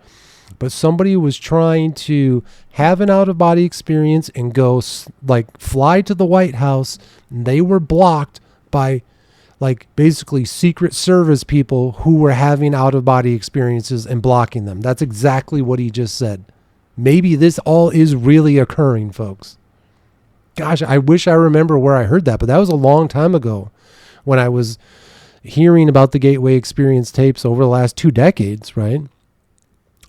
but somebody was trying to have an out-of-body experience and go fly to the White House, and they were blocked by basically Secret Service people who were having out-of-body experiences and blocking them. That's exactly what he just said. Maybe this all is really occurring, folks. Gosh, I wish I remember where I heard that, but that was a long time ago when I was hearing about the Gateway Experience tapes over the last 2 decades, right?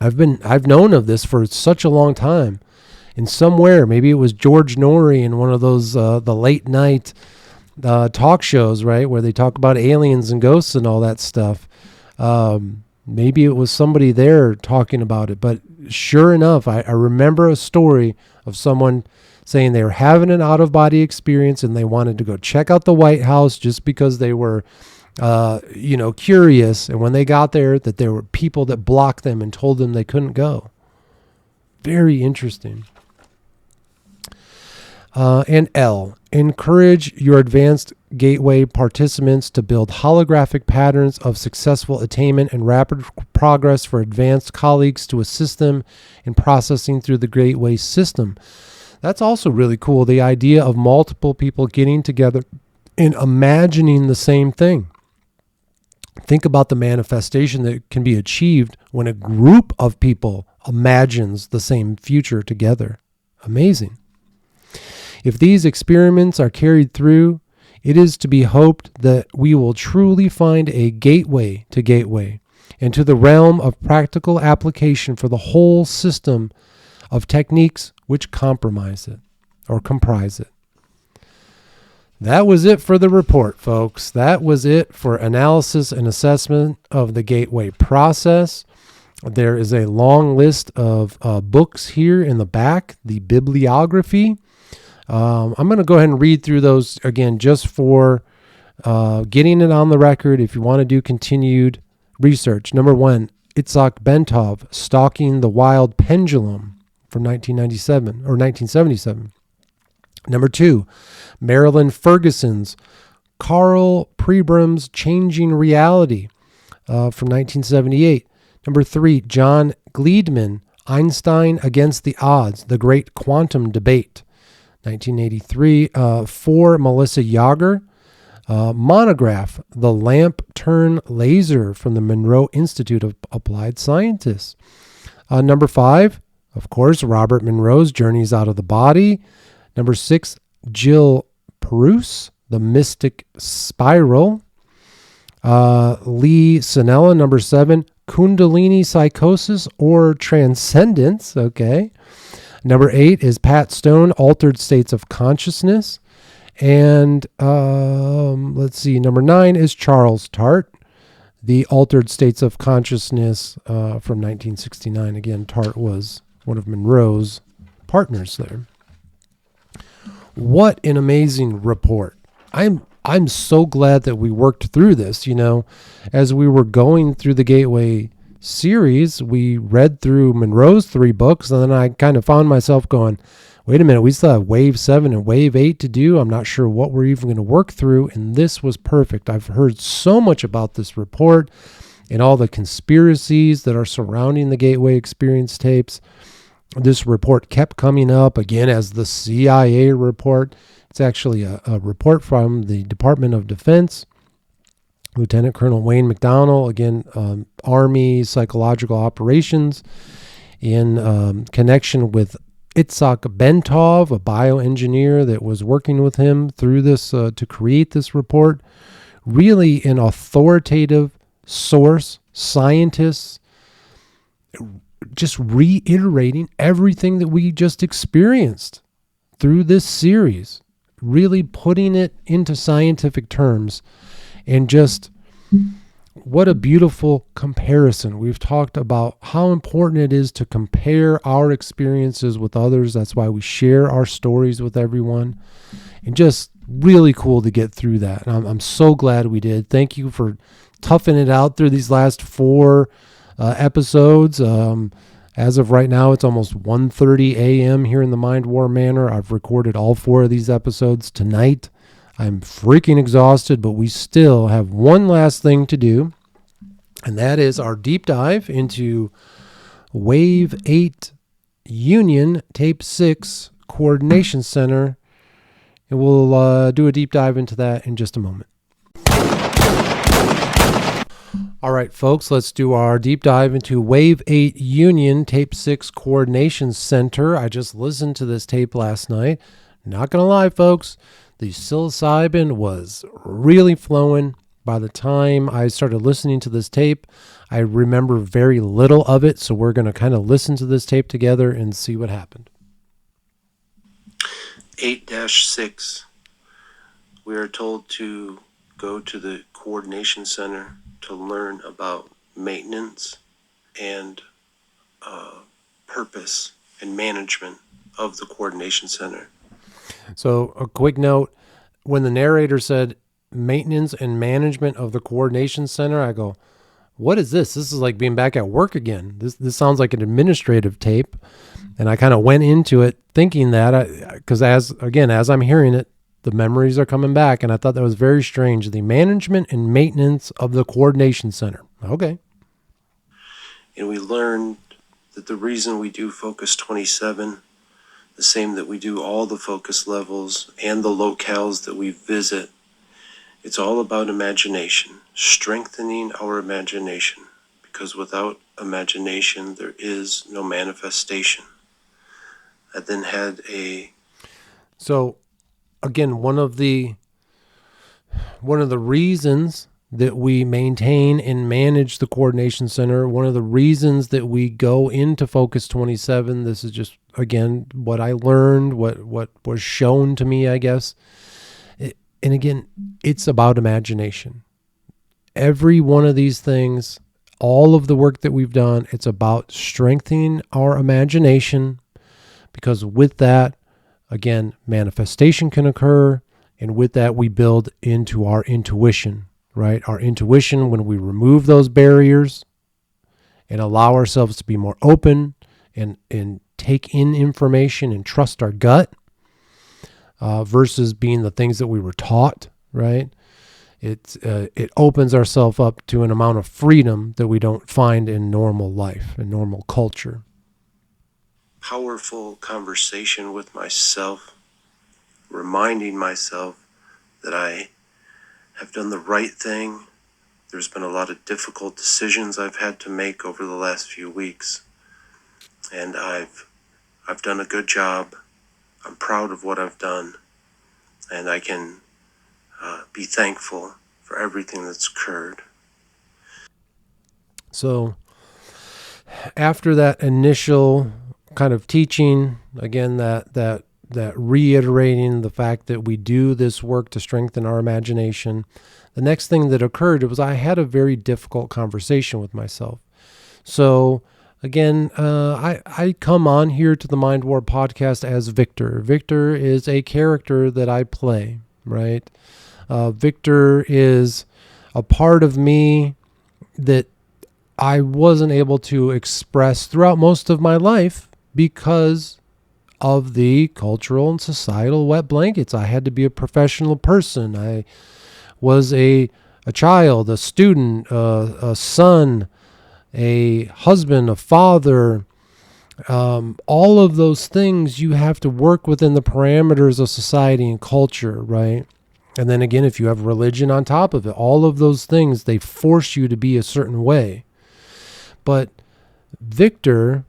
I've known of this for such a long time. And somewhere, maybe it was George Norrie in one of those the late night talk shows, right, where they talk about aliens and ghosts and all that stuff. Maybe it was somebody there talking about it. But sure enough, I remember a story of someone saying they were having an out-of-body experience and they wanted to go check out the White House just because they were curious. And when they got there, that there were people that blocked them and told them they couldn't go. Very interesting. And L, encourage your advanced gateway participants to build holographic patterns of successful attainment and rapid progress for advanced colleagues to assist them in processing through the gateway system. That's also really cool. The idea of multiple people getting together and imagining the same thing. Think about the manifestation that can be achieved when a group of people imagines the same future together. Amazing. If these experiments are carried through, it is to be hoped that we will truly find a gateway to gateway and to the realm of practical application for the whole system of techniques which comprise it. That was it for the report, folks. That was it for analysis and assessment of the gateway process. There is a long list of books here in the back, the bibliography. I'm going to go ahead and read through those again just for getting it on the record if you want to do continued research. Number 1, Itzhak Bentov, Stalking the Wild Pendulum from 1977. Number 2, Marilyn Ferguson's Carl Pribram's Changing Reality from 1978. Number 3, John Gleedman, Einstein Against the Odds, The Great Quantum Debate, 1983. 4, Melissa Yager, Monograph, The Lamp Turn Laser from the Monroe Institute of Applied Scientists. Number 5, of course, Robert Monroe's Journeys Out of the Body. Number 6, Jill Perouse, The Mystic Spiral. Lee Sinella, number 7, Kundalini Psychosis or Transcendence. Okay. Number 8 is Pat Stone, Altered States of Consciousness. And let's see, number 9 is Charles Tart, The Altered States of Consciousness from 1969. Again, Tart was one of Monroe's partners there. What an amazing report. I'm so glad that we worked through this. As we were going through the Gateway series, we read through Monroe's 3 books, and then I kind of found myself going, wait a minute, we still have Wave 7 and Wave 8 to do. I'm not sure what we're even going to work through, and this was perfect. I've heard so much about this report and all the conspiracies that are surrounding the Gateway Experience tapes. This report kept coming up again as the CIA report. It's actually a report from the Department of Defense. Lieutenant Colonel Wayne McDonnell, again, Army Psychological Operations, in connection with Itzhak Bentov, a bioengineer that was working with him through this to create this report. Really an authoritative source, scientists just reiterating everything that we just experienced through this series, really putting it into scientific terms. And just what a beautiful comparison. We've talked about how important it is to compare our experiences with others. That's why we share our stories with everyone. And just really cool to get through that. And I'm so glad we did. Thank you for toughing it out through these last 4 episodes. As of right now, it's almost 1:30 a.m. here in the Mind War Manor. I've recorded all 4 of these episodes tonight. I'm freaking exhausted, but we still have one last thing to do, and that is our deep dive into Wave 8 Union Tape 6 Coordination Center, and we'll do a deep dive into that in just a moment. All right, folks, let's do our deep dive into Wave 8 Union Tape 6 Coordination Center. I just listened to this tape last night. Not going to lie, folks. The psilocybin was really flowing. By the time I started listening to this tape, I remember very little of it. So we're going to kind of listen to this tape together and see what happened. 8-6. We are told to go to the coordination center to learn about maintenance and purpose and management of the coordination center. So a quick note, when the narrator said maintenance and management of the coordination center, I go, what is this? This is like being back at work again. This sounds like an administrative tape. And I kind of went into it thinking that, because as I'm hearing it, the memories are coming back. And I thought that was very strange. The management and maintenance of the coordination center. Okay. And we learned that the reason we do Focus 27, the same that we do all the focus levels and the locales that we visit, it's all about imagination, strengthening our imagination, because without imagination, there is no manifestation. I then had So, again, one of the reasons that we maintain and manage the coordination center, one of the reasons that we go into Focus 27, this is just, again, what I learned, what was shown to me, I guess. And again, it's about imagination. Every one of these things, all of the work that we've done, it's about strengthening our imagination, because with that, again, manifestation can occur. And with that, we build into our intuition, right? Our intuition, when we remove those barriers and allow ourselves to be more open and take in information and trust our gut, versus being the things that we were taught, right? It opens ourselves up to an amount of freedom that we don't find in normal life, in normal culture. powerful conversation with myself, reminding myself that I have done the right thing. There's been a lot of difficult decisions I've had to make over the last few weeks, and I've done a good job. I'm proud of what I've done, and I can be thankful for everything that's occurred. So after that initial kind of teaching, again, that reiterating the fact that we do this work to strengthen our imagination, the next thing that occurred was I had a very difficult conversation with myself. So again, I come on here to the Mind War podcast as Victor. Victor is a character that I play, right? Victor is a part of me that I wasn't able to express throughout most of my life because of the cultural and societal wet blankets. I had to be a professional person. I was a child, a student, a son, a husband, a father. All of those things you have to work within the parameters of society and culture, right? And then again, if you have religion on top of it, all of those things, they force you to be a certain way. But Victor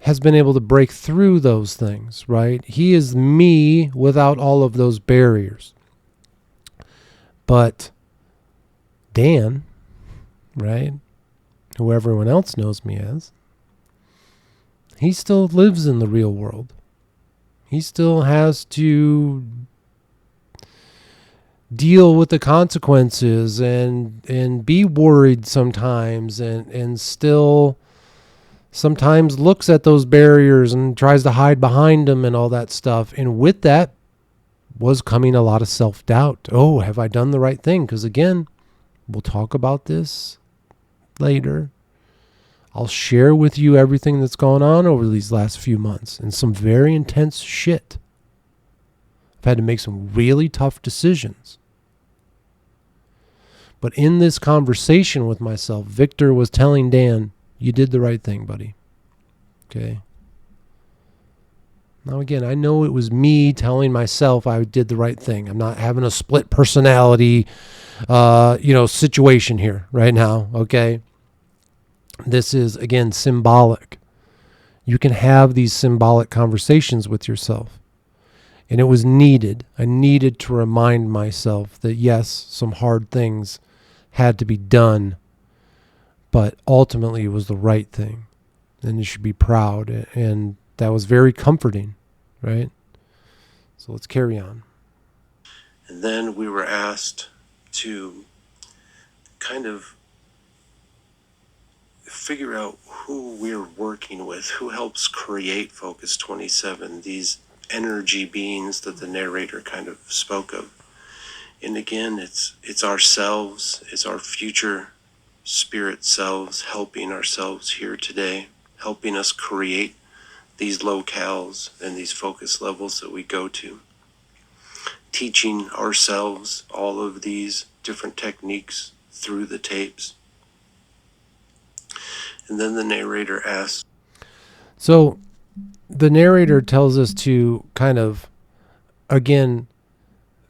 has been able to break through those things, right? He is me without all of those barriers. But Dan, right, who everyone else knows me as, he still lives in the real world. He still has to deal with the consequences and be worried sometimes and still sometimes looks at those barriers and tries to hide behind them and all that stuff. And with that was coming a lot of self-doubt. Oh, have I done the right thing? Because again, we'll talk about this later. I'll share with you everything that's gone on over these last few months and some very intense shit. I've had to make some really tough decisions. But in this conversation with myself, Victor was telling Dan, you did the right thing, buddy. Okay. Now, again, I know it was me telling myself I did the right thing. I'm not having a split personality, situation here right now. Okay. This is, again, symbolic. You can have these symbolic conversations with yourself. And it was needed. I needed to remind myself that, yes, some hard things had to be done, but ultimately it was the right thing. And you should be proud. And that was very comforting, right? So let's carry on. And then we were asked to kind of figure out who we're working with, who helps create Focus 27, these energy beings that the narrator kind of spoke of. And again, it's ourselves, it's our future spirit selves helping ourselves here today, helping us create these locales and these focus levels that we go to, teaching ourselves all of these different techniques through the tapes. And then the narrator asks. So the narrator tells us to kind of, again,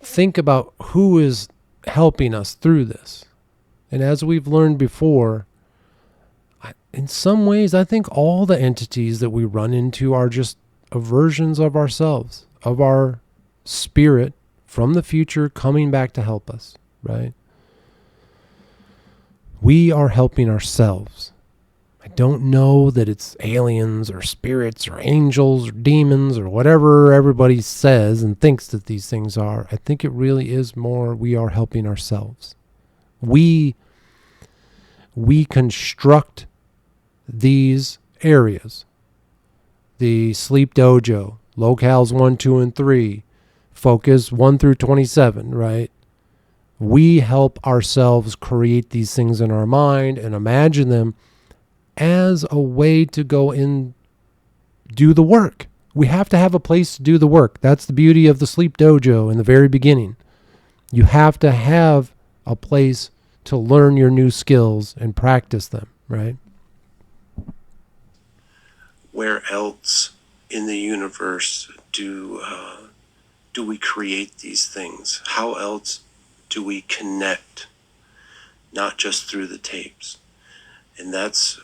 think about who is helping us through this. And as we've learned before, in some ways, I think all the entities that we run into are just versions of ourselves, of our spirit from the future coming back to help us, right? We are helping ourselves. I don't know that it's aliens or spirits or angels or demons or whatever everybody says and thinks that these things are. I think it really is more we are helping ourselves. We construct these areas. The sleep dojo, locales 1, 2, and 3, focus 1 through 27, right? We help ourselves create these things in our mind and imagine them as a way to go and do the work. We have to have a place to do the work. That's the beauty of the sleep dojo in the very beginning. You have to have a place to learn your new skills and practice them, right? Where else in the universe do we create these things? How else do we connect? Not just through the tapes. And that's,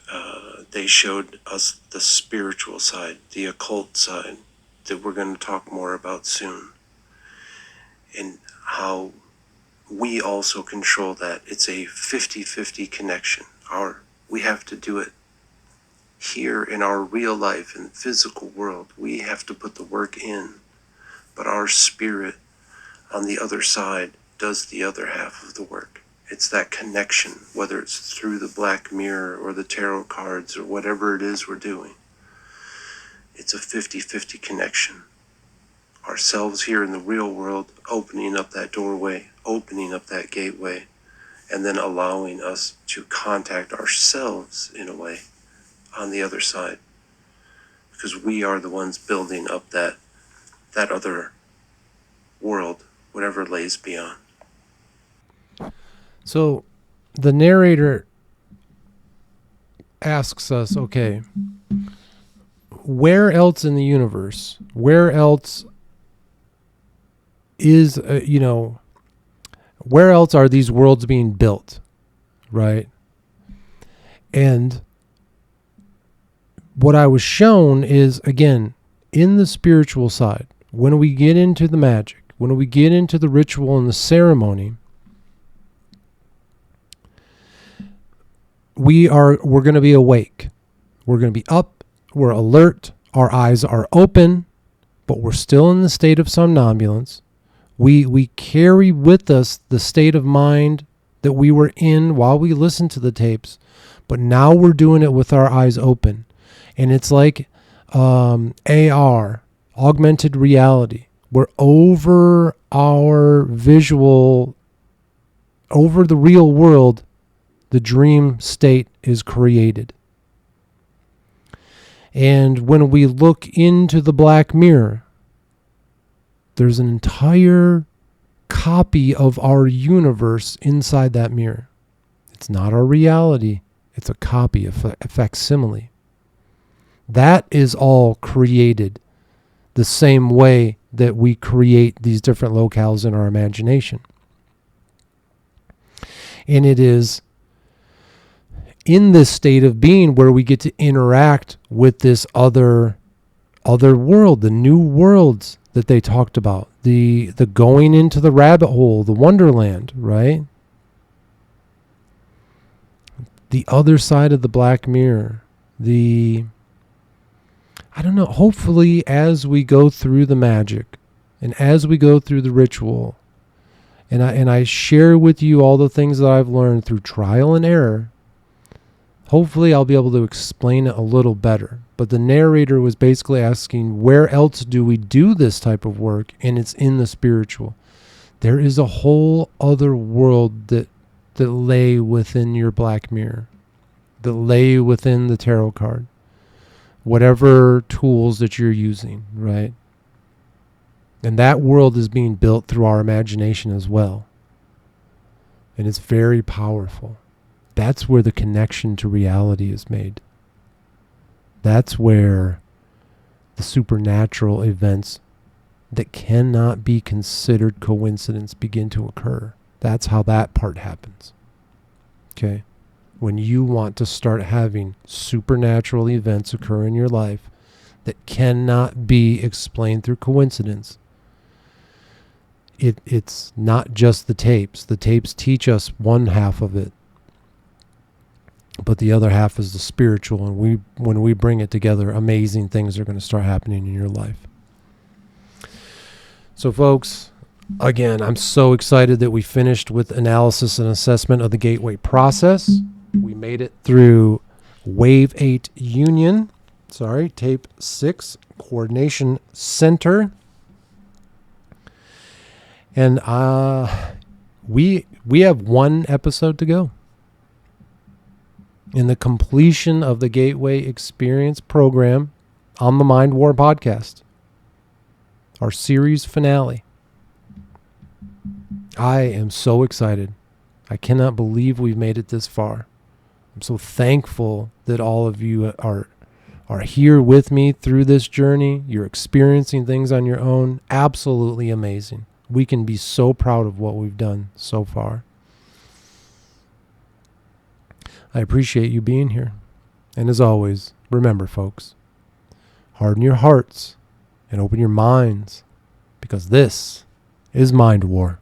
they showed us the spiritual side, the occult side, that we're going to talk more about soon. And how we also control that. It's a 50-50 connection. We have to do it here in our real life, in the physical world. We have to put the work in. But our spirit on the other side does the other half of the work. It's that connection, whether it's through the black mirror or the tarot cards or whatever it is we're doing. It's a 50-50 connection. Ourselves here in the real world, opening up that doorway, opening up that gateway, and then allowing us to contact ourselves in a way on the other side. Because we are the ones building up that other world, whatever lays beyond. So the narrator asks us, okay, where else in the universe, where else is, where else are these worlds being built, right? And what I was shown is, again, in the spiritual side, when we get into the magic, when we get into the ritual and the ceremony, we're going to be awake. We're going to be up. We're alert. Our eyes are open, but we're still in the state of somnambulance. We carry with us the state of mind that we were in while we listened to the tapes, but now we're doing it with our eyes open. And it's like AR, augmented reality. We're over our visual, over the real world. The dream state is created. And when we look into the black mirror, there's an entire copy of our universe inside that mirror. It's not our reality. It's a copy, a facsimile. That is all created the same way that we create these different locales in our imagination. And it is in this state of being where we get to interact with this other world, the new worlds that they talked about, the going into the rabbit hole, the wonderland, right? the other side of the black mirror, I don't know, hopefully as we go through the magic and as we go through the ritual, and I share with you all the things that I've learned through trial and error, hopefully I'll be able to explain it a little better. But the narrator was basically asking, where else do we do this type of work? And it's in the spiritual. There is a whole other world that lay within your black mirror, that lay within the tarot card, whatever tools that you're using, right? And that world is being built through our imagination as well. And it's very powerful. That's where the connection to reality is made. That's where the supernatural events that cannot be considered coincidence begin to occur. That's how that part happens. Okay? When you want to start having supernatural events occur in your life that cannot be explained through coincidence, it's not just the tapes. The tapes teach us one half of it, but the other half is the spiritual, and when we bring it together, amazing things are going to start happening in your life. So folks, again, I'm so excited that we finished with analysis and assessment of the gateway process. We made it through Wave 8 Union, tape 6, Coordination Center. And we have one episode to go in the completion of the Gateway Experience program on the Mind War podcast, our series finale. I am so excited. I cannot believe we've made it this far. I'm so thankful that all of you are here with me through this journey. You're experiencing things on your own. Absolutely amazing. We can be so proud of what we've done so far. I appreciate you being here. And as always, remember, folks, harden your hearts and open your minds, because this is Mind War.